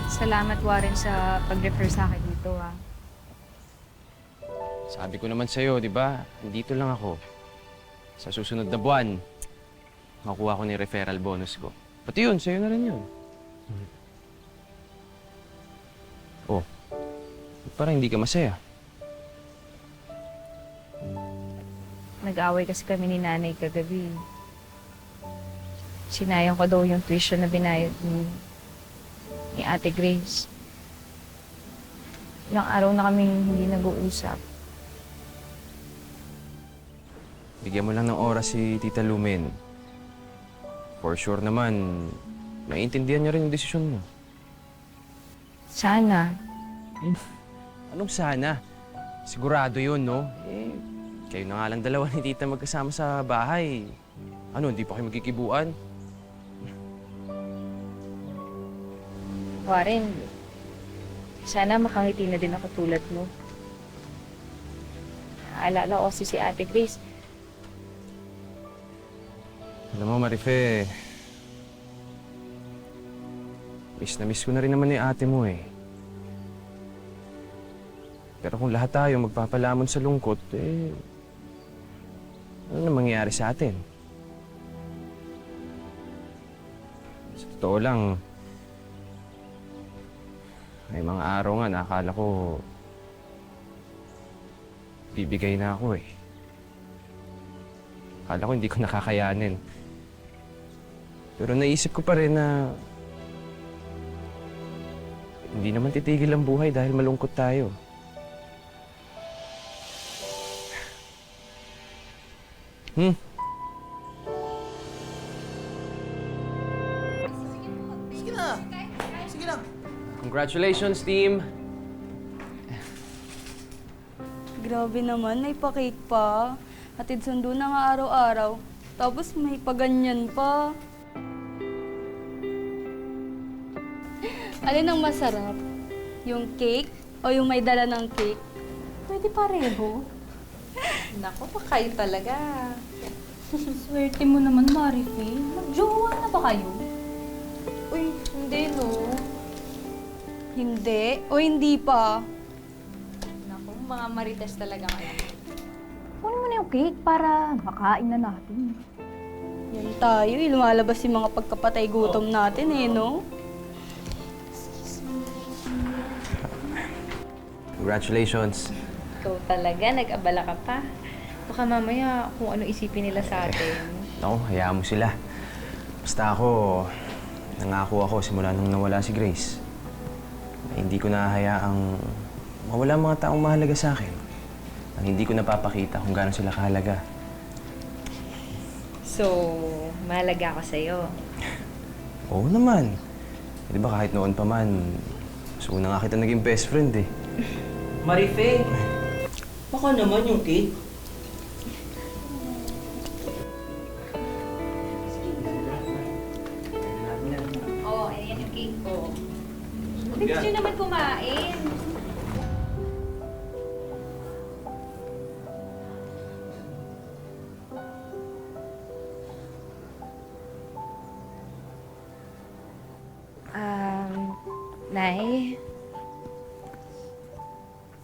Salamat, Warren, sa pag-refer sa akin dito, ha. Sabi ko naman sa'yo, di ba? Dito lang ako. Sa susunod na buwan, makuha ko ni referral bonus ko. Pati yun, sa'yo na rin yun. Oh, parang hindi ka masaya. Nag-away kasi kami ni nanay kagabi. Sinayang ko daw yung tuition na binayad ni Ate Grace. Ilang araw na kaming hindi nag-uusap. Bigyan mo lang ng oras si Tita Lumen. For sure naman, naiintindihan niya rin yung desisyon mo. Sana. Anong sana? Sigurado yun, no? Kayo na nga lang dalawa ni Tita magkasama sa bahay. Ano, hindi pa kayo magkikibuan? Warren, sana makangiti na din ako tulad mo. Naalala ko si Ate Grace. Alam mo, Marife, miss na miss ko na rin naman yung ate mo eh. Pero kung lahat tayo magpapalamon sa lungkot, ano na mangyayari sa atin? Sa totoo lang, may mga araw nga na akala ko bibigay na ako eh. Akala ko hindi ko nakakayanin. Pero naisip ko pa rin na hindi naman titigil ang buhay dahil malungkot tayo. Sige na. Sige na. Congratulations, team! Grabe naman, may pa-cake pa. Hatid sundo na nga araw-araw. Tapos may paganyan pa. Alin ang masarap? Yung cake o yung may dala ng cake? Pwede pareho. Naku, pa kayo talaga. Swerte mo naman, Marife. Magjowa na ba kayo? Uy, hindi no. Hindi? O hindi pa? Naku, mga marites talaga kayo. Kunin mo na yung cake para makain na natin. Yan tayo, lumalabas yung mga pagkapatay gutom natin eh, no? Congratulations. Ikaw talaga, nag-abala ka pa. Baka mamaya kung ano isipin nila sa atin. Naku, hayaan mo sila. Basta ako, nangako ako simula nung nawala si Grace. Na hindi ko nahahayaang mawala ang mga taong mahalaga sa akin. Ang hindi ko napapakita kung gaano sila kahalaga. So, mahalaga ako sa'yo. Oo naman. Di ba kahit noon pa man, mas una nga kita naging best friend eh. Marife, baka naman yung cake. Oo, ayan yung cake ko. Gusto nyo naman kumain. Nay,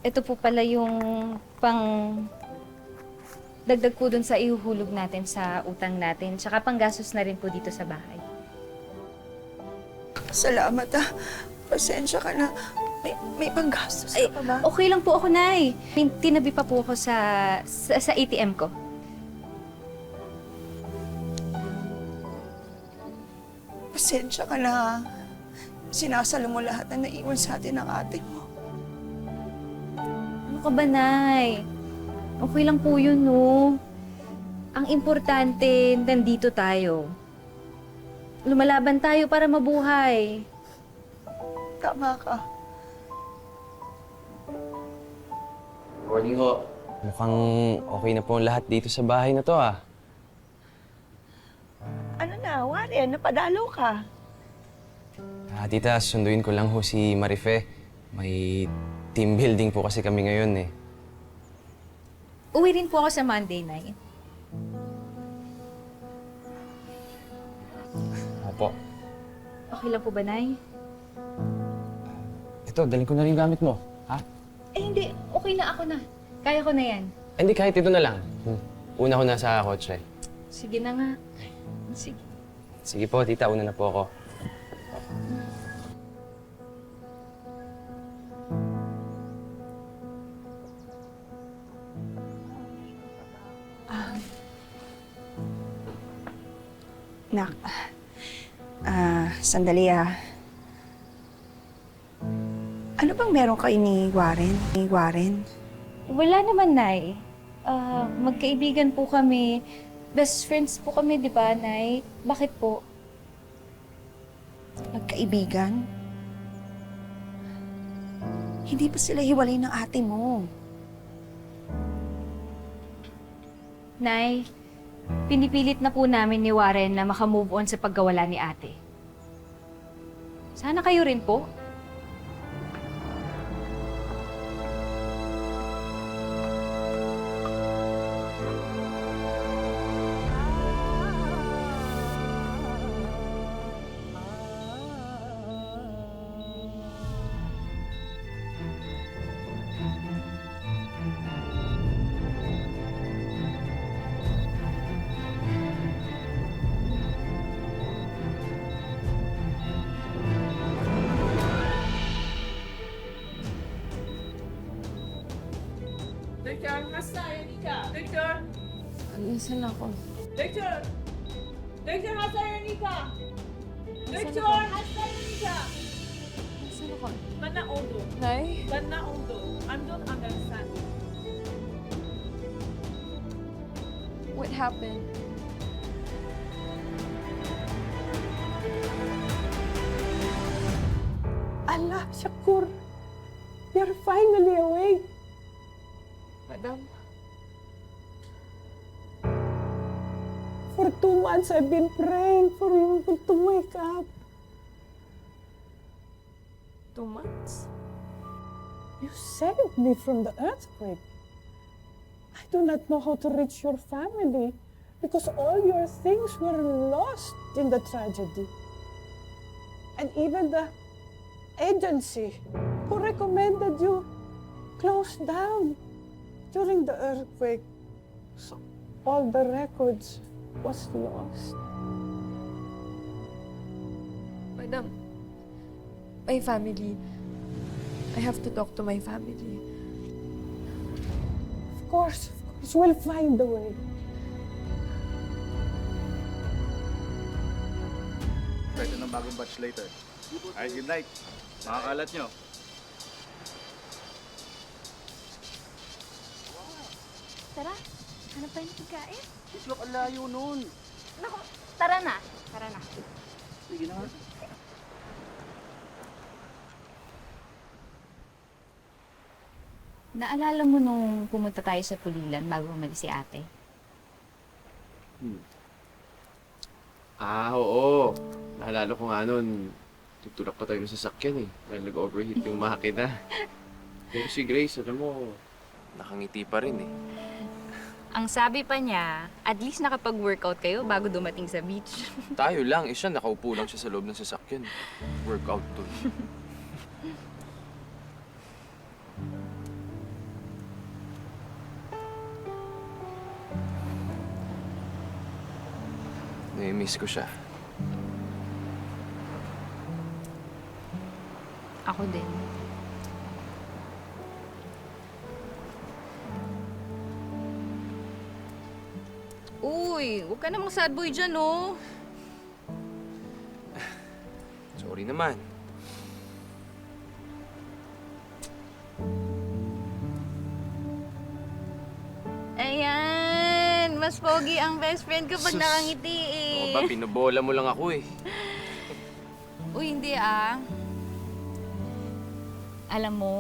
ito po pala yung dagdag po dun sa ihuhulog natin sa utang natin, tsaka panggastos na rin po dito sa bahay. Salamat ah. Pasensya ka na. May panggastos ka pa ba? Okay lang po ako, Nay. Tinabi pa po ako sa ATM ko. Pasensya ka na. Sinasalo mo lahat na naiwan sa atin ng ate mo. Ano ka ba, Nay? Okay lang po yun, no? Ang importante, nandito tayo. Lumalaban tayo para mabuhay. Tama ka. Morning ho. Mukhang okay na po ang lahat dito sa bahay na to ah. Ano na, Warren? Napadalo ka. Tita, sunduin ko lang ho si Marife. May team building po kasi kami ngayon eh. Uwi rin po ako sa Monday night. Opo. Okay lang po ba, Nay? Ito, dalhin ko na rin yung gamit mo. Ha? Eh hindi, okay na ako na. Kaya ko na yan. Hindi, kahit ito na lang. Una ko na sa kotse. Sige na nga. Sige. Sige po, tita. Una na po ako. Nak, sandali Ano bang meron kayo ni Warren? Wala naman, Nay. Magkaibigan po kami. Best friends po kami, di ba, Nay? Bakit po? Magkaibigan? Hindi pa sila hiwalay ng ate mo. Nay, pinipilit na po namin ni Warren na makamove on sa pagkawala ni ate. Sana kayo rin po. Victor, hasta Yanika? Victor? Nasaan ako? Victor? Victor, hasta Yanika? Victor, hasta Yanika? Nasaan ako? Mana Ondo. Nay? Mana Ondo. I don't understand. What happened? Allah, Shakur, you're finally awake. Madam? For 2 months, I've been praying for you to wake up. 2 months? You saved me from the earthquake. I do not know how to reach your family because all your things were lost in the tragedy. And even the agency who recommended you closed down during the earthquake. So all the records was lost. Madam, my family. I have to talk to my family. Of course, we'll find a way. Pwede ng bagong batch later. Alright, good night. Makakalat nyo. Tara, hanap tayo ng pagkain. Look, ang layo nun. Naku, tara na. Tara na. Sige na nga. Naalala mo nung pumunta tayo sa Pulilan bago umalis si ate? Oo. Naalala ko nga nun, tutulak pa tayo ng sasakyan eh. Dahil nag-overheat yung makina. Pero si Grace, alam mo, nakangiti pa rin eh. Ang sabi pa niya, at least nakapag-workout kayo bago dumating sa beach. Tayo lang, siya nakaupo lang siya sa loob ng sasakyan. Workout to. Nai-miss ko siya. Ako din. Uy, huwag ka namang sad boy dyan, oh. Sorry naman. Ayan, mas pogi ang best friend ko pag nakangiti eh. Oo ba, pinobola mo lang ako eh. Uy, hindi ah. Alam mo,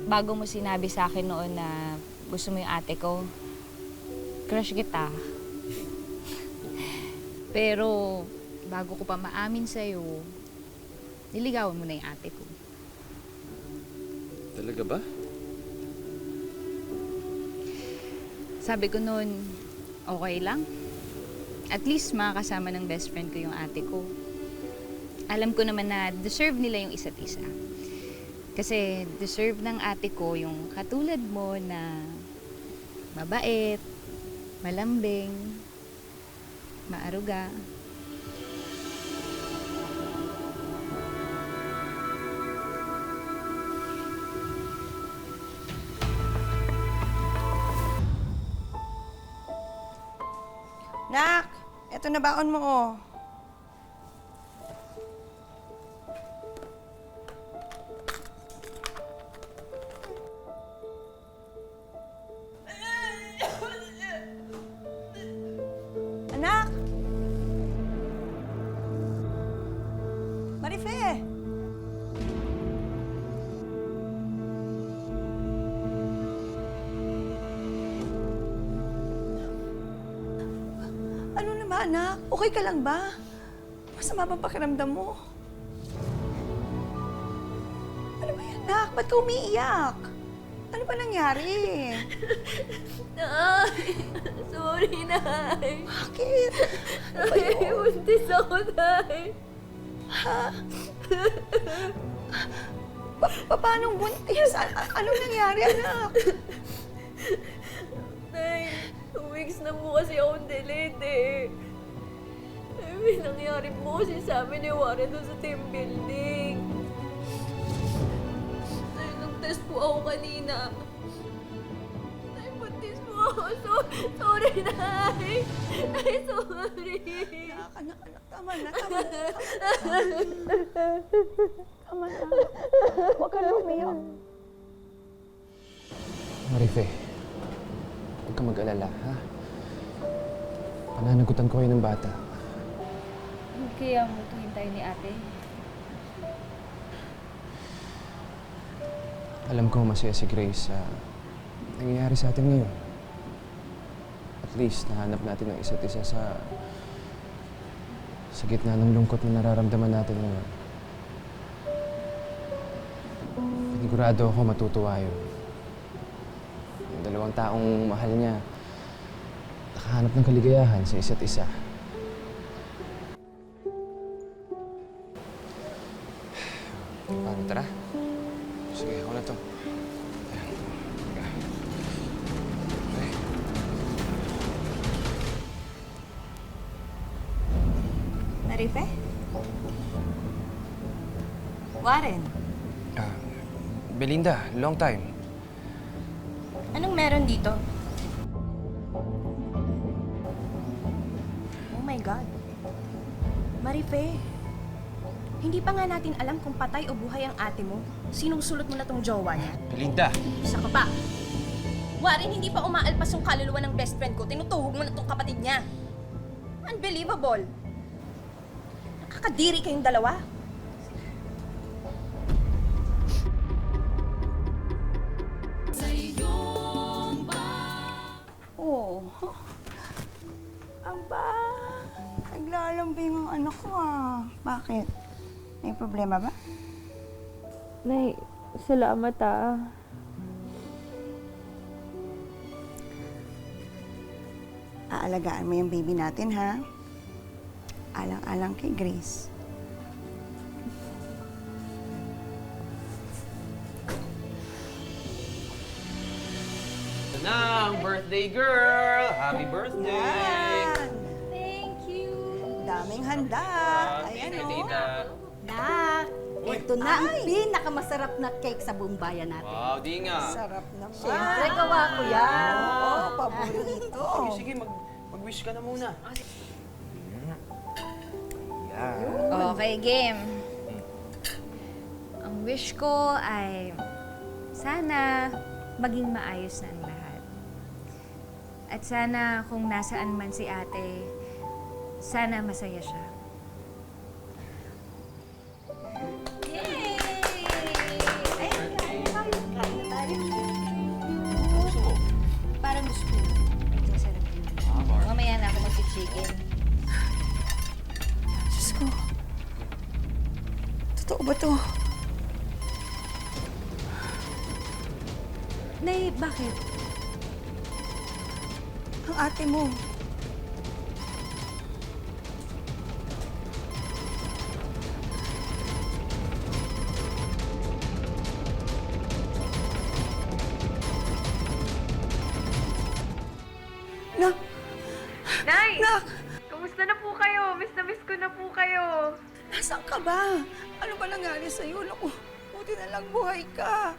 bago mo sinabi sa akin noon na gusto mo yung ate ko, crush kita. Pero, bago ko pa maamin sa'yo, niligawan mo na yung ate ko. Talaga ba? Sabi ko noon, okay lang. At least makakasama ng best friend ko yung ate ko. Alam ko naman na deserve nila yung isa't isa. Kasi deserve ng ate ko yung katulad mo na mabait, malambing, maaruga. Nak, eto na baon mo, oh. Anak! Marife! Ano naman, anak? Okay ka lang ba? Masama bang pakiramdam mo? Ano ba yan, anak? Ba't ka umiiyak? Ano ba nangyari? Nay! Sorry, Nay! Bakit? Ano ba yun? Buntis ako, Nay! Ha? Paano buntis? Anong nangyari, anak? Nay, 2 weeks na po kasi akong delayed eh. May nangyari po kasi sa amin ni Warren doon sa team building. Nay, nag-test po ako kanina. Nay, buntis po ako. Sorry, Nay. Nay, sorry. Anak, tama na. Tama na. Huwag ka na umiyak. Marife, huwag ka mag-alala, ha? Pananagutan ko kayo ng bata. Kaya mo ito hintayin ni ate. Alam ko masaya si Grace sa nangyayari sa atin ngayon. At least, nahanap natin ang isa't isa sa gitna ng lungkot na nararamdaman natin ngayon. Panigurado ako matutuwa yun. Yung dalawang taong mahal niya, nakahanap ng kaligayahan sa isa't isa. Paano, tara? Sige, ako na to. Okay. Marife? Warren, Belinda, long time. anong meron dito? Oh my God. Marife, hindi pa nga natin alam kung patay o buhay ang ate mo. Sinusulot mo na tong jowa niya. Belinda! Isa ka pa. Warren, hindi pa umaalpas yung kaluluwa ng best friend ko. Tinutuhog mo na tong kapatid niya. Unbelievable. Nakakadiri kayong dalawa. Oh. Aba, naglalambing ang anak ko ah. Bakit? May problema ba? Nay, salamat ah. Aalagaan mo yung baby natin, ha? Alang-alang kay Grace. Ito na ang birthday girl! Happy birthday! Yan! Thank you. Daming handa. Ayan, Tita, oh. tita. Nak, ito na ang pinakamasarap na cake sa buong bayan natin. Wow, di nga. Sarap naman. Siyempre, gawa ko yan. Oo, paborito. Sige, mag-wish ka na muna. Okay, game. Ang wish ko ay sana maging maayos na ang lahat. At sana kung nasaan man si ate, sana masaya siya. Yay! Ayun, kain na tayo. Parang gusto ko. Medyo masarap yun. Mamaya na ako mag-chicken. Diyos ko. Totoo ba to? Nay, bakit? Ang ate mo. Nak! Kamusta na po kayo? Miss na miss ko na po kayo. Nasaan ka ba? Ano ba nangyari sa'yo? Naku, buti na lang buhay ka.